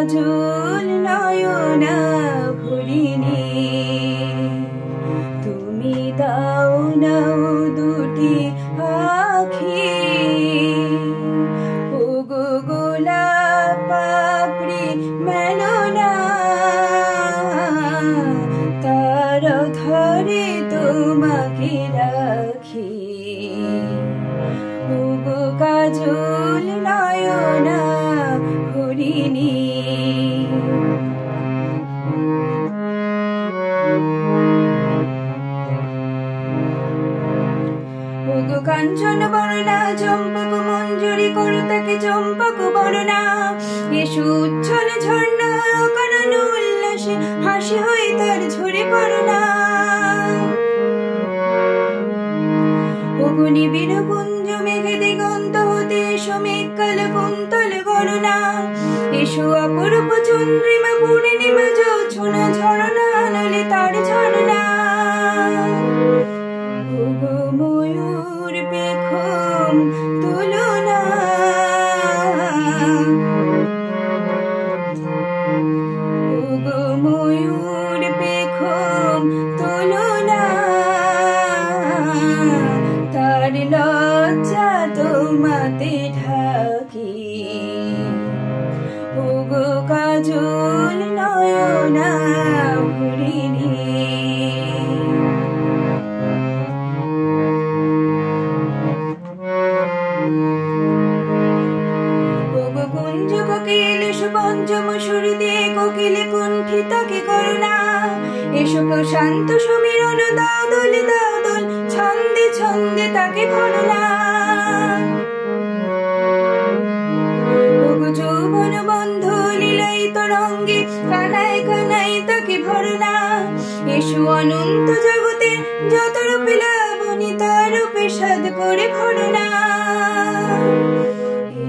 কাজল নয়না ভরিণী, তুমি দাও নাও দুটি আখি। ওগো গোলাপ পাপড়ি মেলো না, তার ধরে তোমাকে রাখি। ওগো কাজল নয়না ভরিণী। ওগো কাঞ্চন বরণা চম্পক মঞ্জুরি করতাকে চম্পক বরণা, এসো উচ্ছল ঝর্ণা অকারণ উল্লাসে হাসি হয়ে তার ঝরে পড়না। ওগো নিবিড় কুঞ্জ মেঘে দিগন্ত হতে এসো মেঘকাল কুন্তল গণনা, এসো অপরূপ চন্দ্রিমা পূর্ণিমা জোছনা ঝরনা নলে তার ঝরনা। ওগো ময়ূর পেখম তোলো না, ওগো ময়ূর পেখম তোলো না, তার লজ্জা তোমাতে ঢাকি। ওগো কাজল নয়না ভরিণী। ওগো কুঞ্জ কোকিল এসো পঞ্চম সুর দিয়ে কোকিলে কুণ্ঠিতাকে করুণা, এসো প্রশান্ত সমীরণ দাও দোল দাও দোল ছন্দে ছন্দে তাকে ভরনা। ওগো যৌবন বন্ধ লীলায়িত রঙ্গে কানায় কানায় তাকে ভরনা, এসো অনন্ত জগতে যত রূপে লাবণী তার রূপে সাধ করে ভরনা।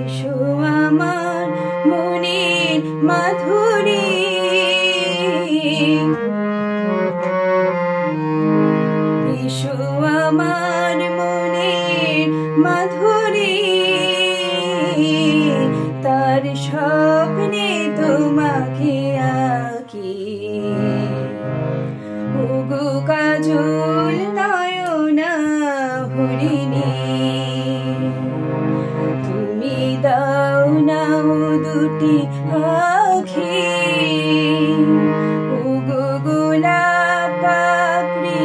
এসো আমার মনের মাধুরী, এসো আমার মনের মাধুরী, তার স্বপ্নে তোমাকে আঁকি। ওগো কাজল নয়না ভরিণী, তুমি দাও নাও দুটি আখি। ওগো গোলাপ পাপড়ি